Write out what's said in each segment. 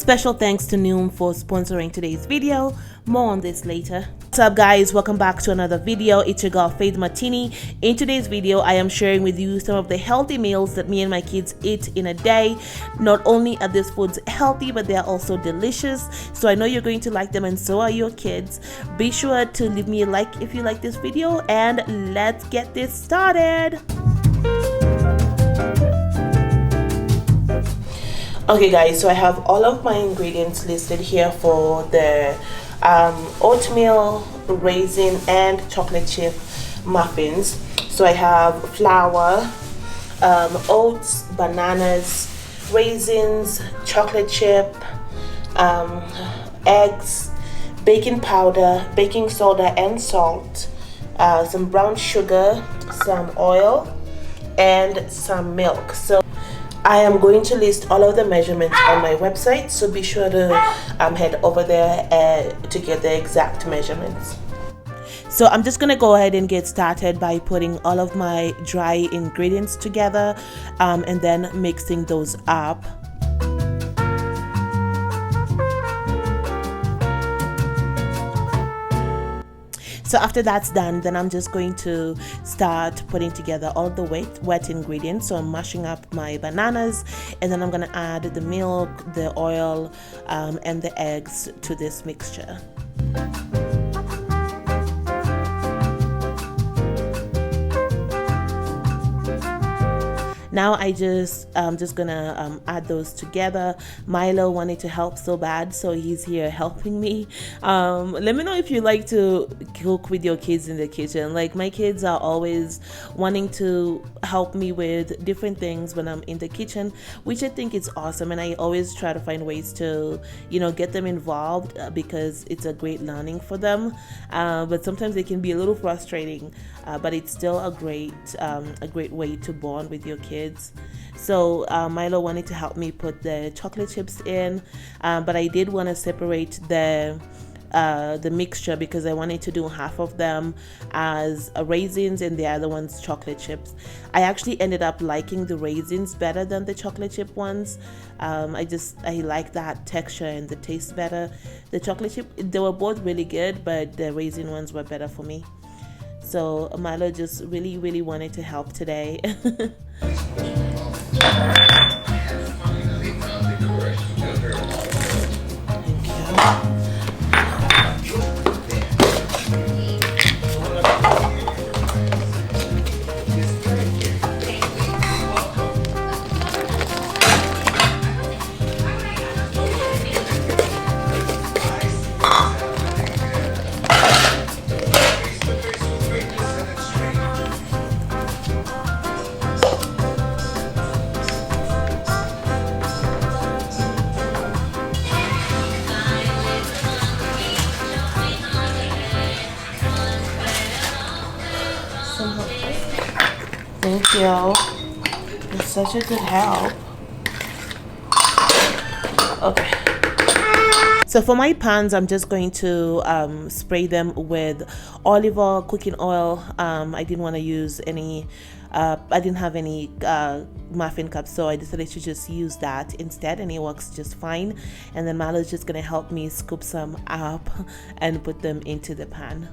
Special thanks to Noom for sponsoring today's video. More on this later. What's up, guys? Welcome back to another video. It's your girl Faith Matini. In today's video, I am sharing with you some of the healthy meals that me and my kids eat in a day. Not only are these foods healthy, but they are also delicious. So I know you're going to like them, and so are your kids. Be sure to leave me a like if you like this video, and let's get this started. Okay guys, so I have all of my ingredients listed here for the oatmeal, raisin and chocolate chip muffins. So I have flour, oats, bananas, raisins, chocolate chip, eggs, baking powder, baking soda and salt, some brown sugar, some oil and some milk. So I am going to list all of the measurements on my website, so be sure to head over there to get the exact measurements. So I'm just gonna go ahead and get started by putting all of my dry ingredients together and then mixing those up. So after that's done, then I'm just going to start putting together all the wet ingredients. So I'm mashing up my bananas, and then I'm gonna add the milk, the oil, and the eggs to this mixture. Now I'm just gonna add those together. Milo wanted to help so bad, so he's here helping me. Let me know if you like to cook with your kids in the kitchen. Like, my kids are always wanting to help me with different things when I'm in the kitchen, which I think is awesome. And I always try to find ways to, get them involved because it's a great learning for them. But sometimes it can be a little frustrating, but it's still a great way to bond with your kids. So Milo wanted to help me put the chocolate chips in, but I did want to separate the mixture because I wanted to do half of them as raisins and the other ones chocolate chips. I actually ended up liking the raisins better than the chocolate chip ones. I like that texture and the taste better. The chocolate chip, they were both really good, but the raisin ones were better for me. So Milo just really wanted to help today. Thank you. It's such a good help. Okay. So for my pans, I'm just going to spray them with olive oil, cooking oil. I didn't want to use any, I didn't have any muffin cups, so I decided to just use that instead, and it works just fine. And then Malo's just going to help me scoop some up and put them into the pan.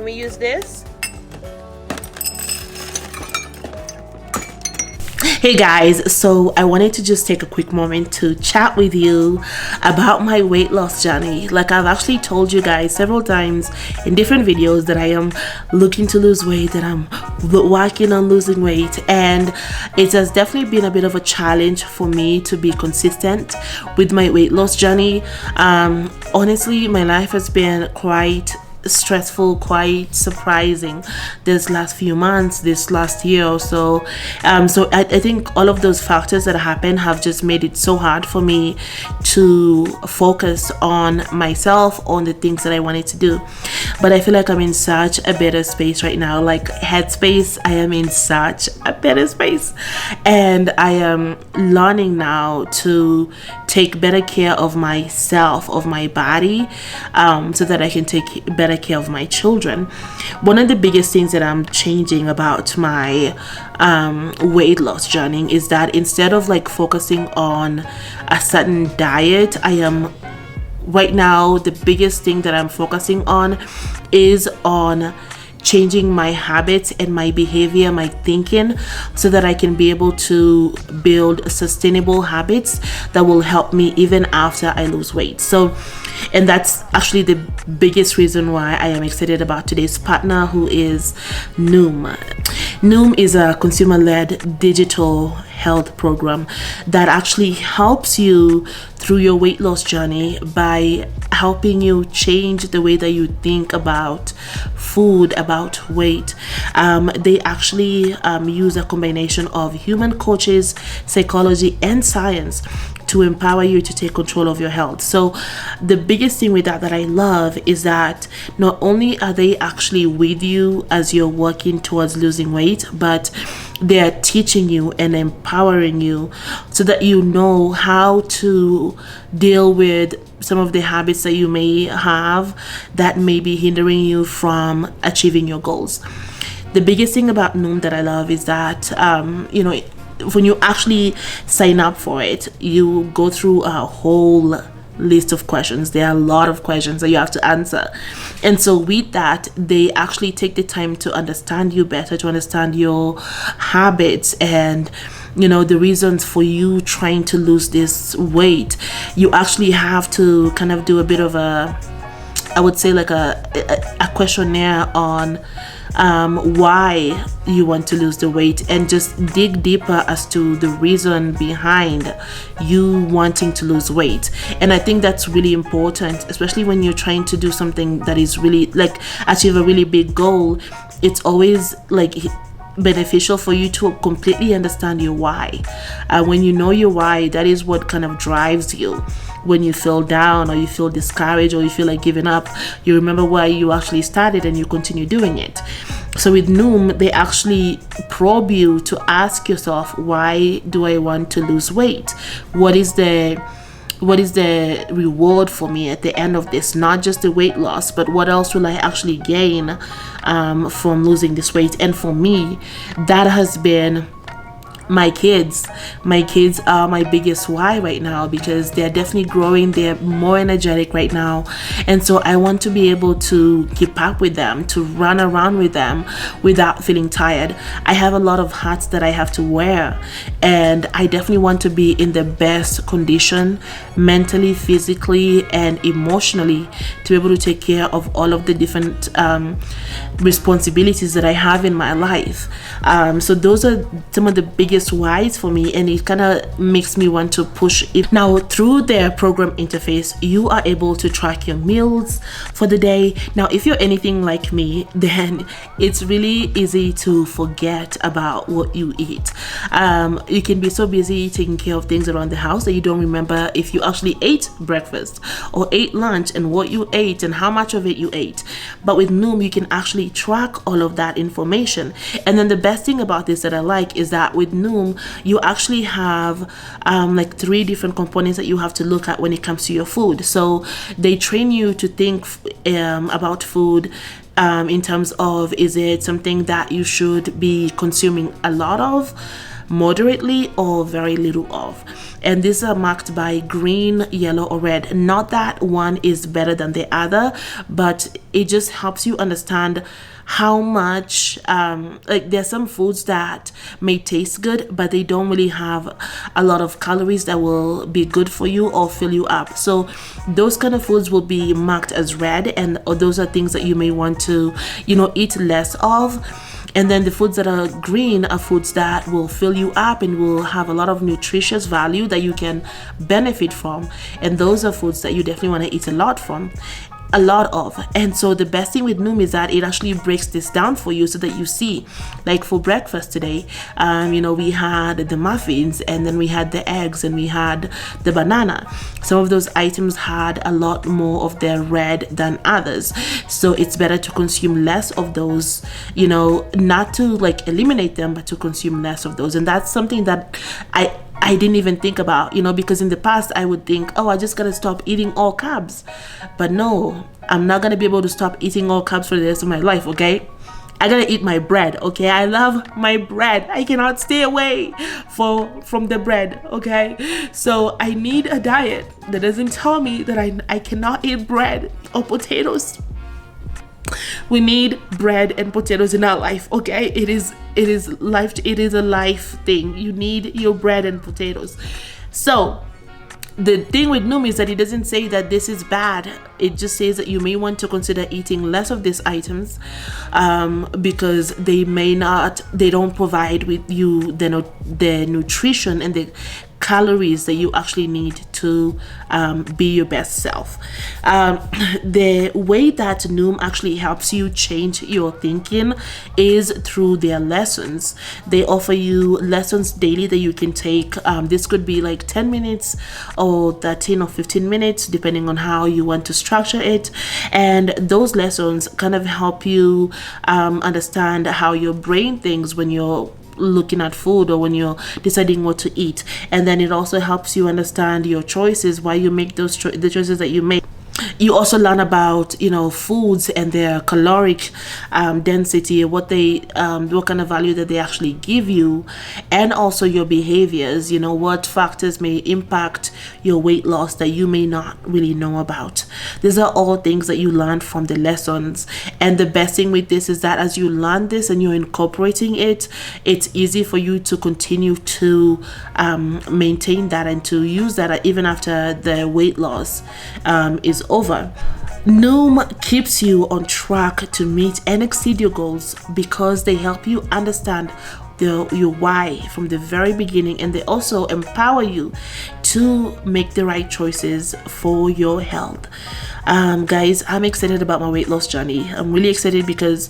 Can we use this? Hey guys, so I wanted to just take a quick moment to chat with you about my weight loss journey. Like, I've actually told you guys several times in different videos that I am looking to lose weight, that I'm working on losing weight, and it has definitely been a bit of a challenge for me to be consistent with my weight loss journey. Honestly, my life has been quite stressful, quite surprising this last few months, this last year or so. So I think all of those factors that happened have just made it so hard for me to focus on myself, on the things that I wanted to do. But I feel like I'm in such a better space right now, like headspace. I am in such a better space, and I am learning now to take better care of myself, of my body, so that I can take better care of my children. One of the biggest things that I'm changing about my weight loss journey is that instead of like focusing on a certain diet, I am right now, the biggest thing that I'm focusing on is on changing my habits and my behavior, my thinking, so that I can be able to build sustainable habits that will help me even after I lose weight. So, and that's actually the biggest reason why I am excited about today's partner, who is Noom. Noom is a consumer-led digital health program that actually helps you through your weight loss journey by helping you change the way that you think about food, about weight. They actually use a combination of human coaches, psychology, and science to empower you to take control of your health. So the biggest thing with that I love is that not only are they actually with you as you're working towards losing weight, but they are teaching you and empowering you so that you know how to deal with some of the habits that you may have that may be hindering you from achieving your goals. The biggest thing about Noom that I love is that when you actually sign up for it, you go through a whole list of questions. There are a lot of questions that you have to answer, and so with that, they actually take the time to understand you better, to understand your habits and the reasons for you trying to lose this weight. You actually have to kind of do a bit of I would say like a questionnaire on why you want to lose the weight, and just dig deeper as to the reason behind you wanting to lose weight. And I think that's really important, especially when you're trying to do something that is really like achieve a really big goal. It's always like beneficial for you to completely understand your why. When you know your why, that is what kind of drives you. When you feel down or you feel discouraged or you feel like giving up, you remember why you actually started and you continue doing it. So with Noom, they actually probe you to ask yourself, why do I want to lose weight? What is the reward for me at the end of this? Not just the weight loss, but what else will I actually gain from losing this weight? And for me, that has been my kids. My kids are my biggest why right now, because they're definitely growing. They're more energetic right now, and so I want to be able to keep up with them, to run around with them without feeling tired. I have a lot of hats that I have to wear, and I definitely want to be in the best condition mentally, physically, and emotionally to be able to take care of all of the different responsibilities that I have in my life. So those are some of the biggest whys for me, and it kind of makes me want to push it. Now, through their program interface, you are able to track your meals for the day. Now, if you're anything like me, then it's really easy to forget about what you eat. You can be so busy taking care of things around the house that you don't remember if you actually ate breakfast or ate lunch and what you ate and how much of it you ate. But with Noom, you can actually track all of that information. And then the best thing about this that I like is that with Noom, you actually have like 3 different components that you have to look at when it comes to your food. So they train you to think about food in terms of, is it something that you should be consuming a lot of moderately or very little of. And these are marked by green, yellow, or red. Not that one is better than the other, but it just helps you understand how much like there's some foods that may taste good, but they don't really have a lot of calories that will be good for you or fill you up. So those kind of foods will be marked as red, and those are things that you may want to, eat less of. And then the foods that are green are foods that will fill you up and will have a lot of nutritious value that you can benefit from. And those are foods that you definitely want to eat a lot of. And so the best thing with Noom is that it actually breaks this down for you so that you see, like for breakfast today, we had the muffins, and then we had the eggs, and we had the banana. Some of those items had a lot more of their red than others, so it's better to consume less of those, not to like eliminate them, but to consume less of those. And that's something that I didn't even think about, because in the past I would think, oh, I just gotta stop eating all carbs. But no, I'm not gonna be able to stop eating all carbs for the rest of my life, okay? I gotta eat my bread, okay? I love my bread. I cannot stay away from the bread, okay? So I need a diet that doesn't tell me that I cannot eat bread or potatoes. We need bread and potatoes in our life, okay? It is life. It is a life thing. You need your bread and potatoes. So the thing with Noom is that it doesn't say that this is bad. It just says that you may want to consider eating less of these items because they don't provide with you the nutrition and the calories that you actually need to be your best self. The way that Noom actually helps you change your thinking is through their lessons. They offer you lessons daily that you can take. This could be like 10 minutes or 13 or 15 minutes, depending on how you want to structure it. And those lessons kind of help you understand how your brain thinks when you're looking at food or when you're deciding what to eat. And then it also helps you understand your choices, why you make the choices that you make. You also learn about foods and their caloric density, what kind of value that they actually give you, and also your behaviors, what factors may impact your weight loss that you may not really know about. These are all things that you learn from the lessons. And the best thing with this is that as you learn this and you're incorporating it, it's easy for you to continue to maintain that and to use that even after the weight loss is over. Noom keeps you on track to meet and exceed your goals because they help you understand your why from the very beginning, and they also empower you to make the right choices for your health. Guys, I'm excited about my weight loss journey. I'm really excited because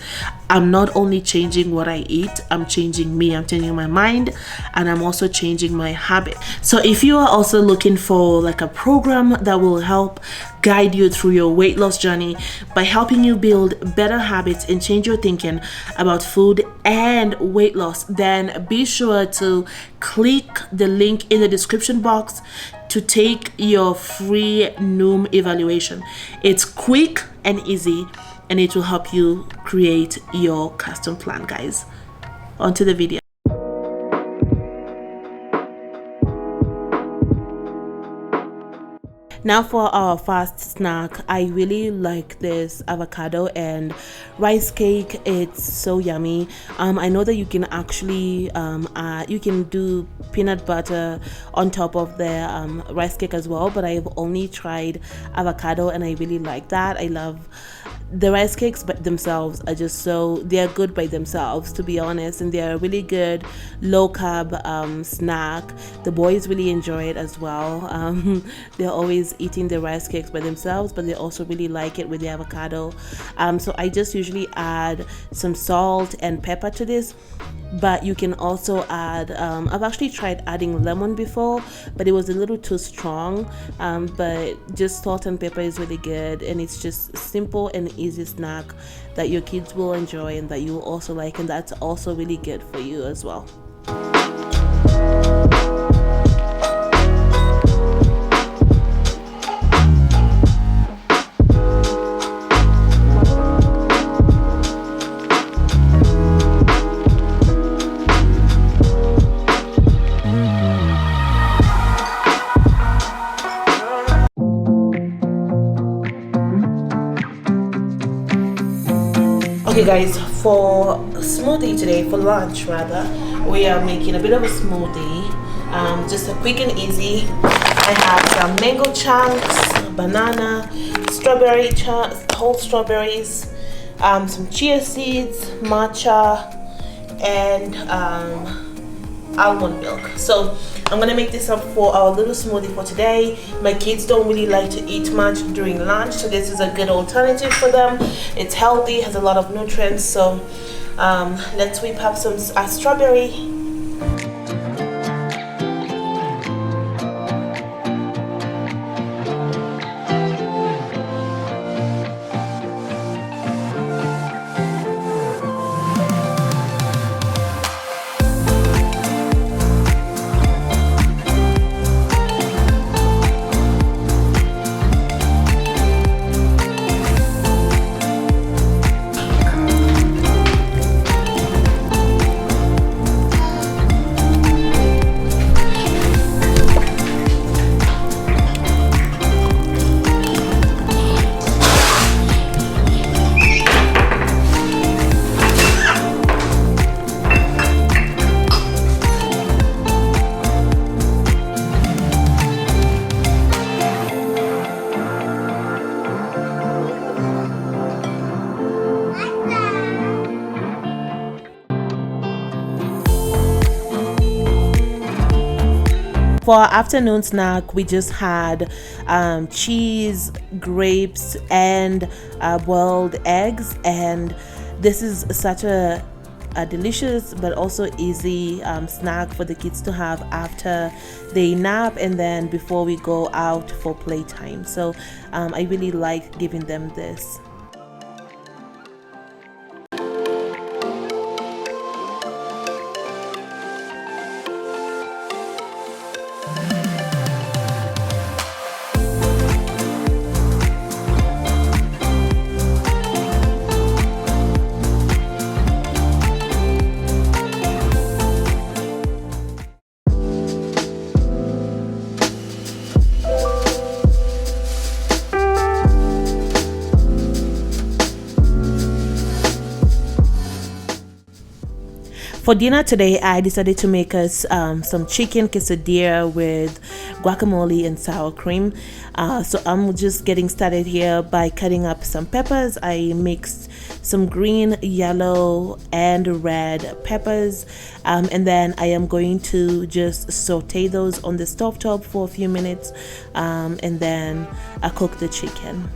I'm not only changing what I eat, I'm changing me, I'm changing my mind, and I'm also changing my habit. So if you are also looking for like a program that will help guide you through your weight loss journey by helping you build better habits and change your thinking about food and weight loss, then be sure to click the link in the description box to take your free Noom evaluation. It's quick and easy, and it will help you create your custom plan, guys. On to the video. Now for our fast snack, I really like this avocado and rice cake. It's so yummy. I know that you can actually you can do peanut butter on top of the rice cake as well, but I've only tried avocado and I really like that. I love the rice cakes by themselves are just they're good by themselves, to be honest, and they're a really good low carb snack. The boys really enjoy it as well. They're always eating the rice cakes by themselves, but they also really like it with the avocado. So I just usually add some salt and pepper to this, but you can also add I've actually tried adding lemon before, but it was a little too strong. But just salt and pepper is really good, and it's just simple and easy snack that your kids will enjoy and that you will also like, and that's also really good for you as well. Okay guys, for smoothie today, for lunch rather, we are making a bit of a smoothie, just a quick and easy. I have some mango chunks, banana, strawberry chunks, whole strawberries, some chia seeds, matcha, and almond milk. So I'm gonna make this up for our little smoothie for today. My kids don't really like to eat much during lunch, so this is a good alternative for them. It's healthy, has a lot of nutrients. So let's whip up some strawberry. For our afternoon snack, we just had cheese, grapes, and boiled eggs. And this is such a delicious but also easy snack for the kids to have after they nap and then before we go out for playtime. So I really like giving them this. For dinner today, I decided to make us some chicken quesadilla with guacamole and sour cream. So I'm just getting started here by cutting up some peppers. I mixed some green, yellow, and red peppers, and then I am going to just saute those on the stovetop for a few minutes, and then I cook the chicken.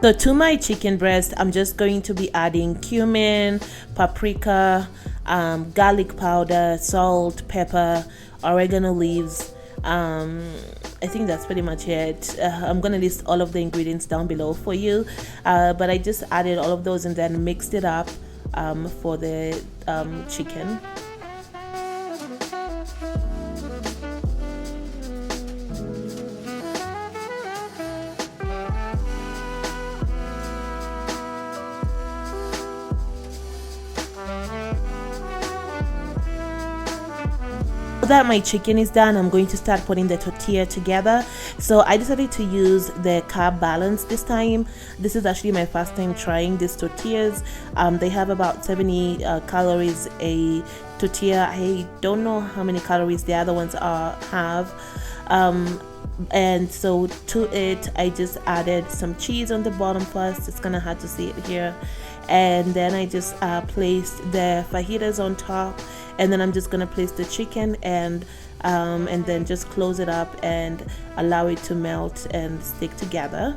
So to my chicken breast, I'm just going to be adding cumin, paprika, garlic powder, salt, pepper, oregano leaves. I think that's pretty much it. I'm gonna list all of the ingredients down below for you, but I just added all of those and then mixed it up for the chicken. Now that my chicken is done, I'm going to start putting the tortilla together. So I decided to use the carb balance this time. This is actually my first time trying these tortillas. They have about 70 calories a tortilla. I don't know how many calories the other ones have. And so to it, I just added some cheese on the bottom first. It's kind of hard to see it here. And then I just placed the fajitas on top, and then I'm just gonna place the chicken and then just close it up and allow it to melt and stick together.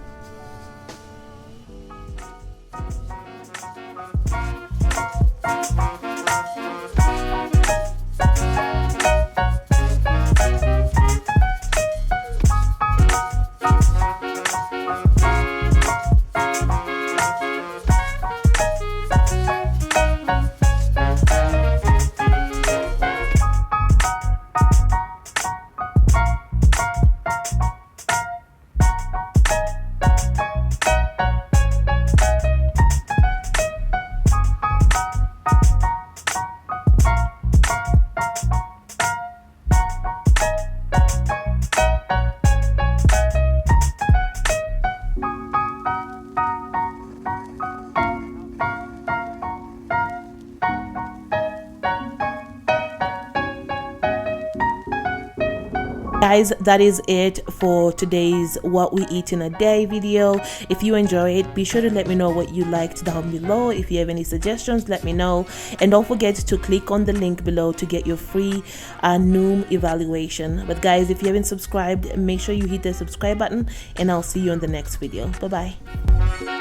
Guys, that is it for today's what we eat in a day video. If you enjoy it, be sure to let me know what you liked down below. If you have any suggestions, let me know, and don't forget to click on the link below to get your free Noom evaluation. But guys, if you haven't subscribed, make sure you hit the subscribe button, and I'll see you on the next video. Bye bye.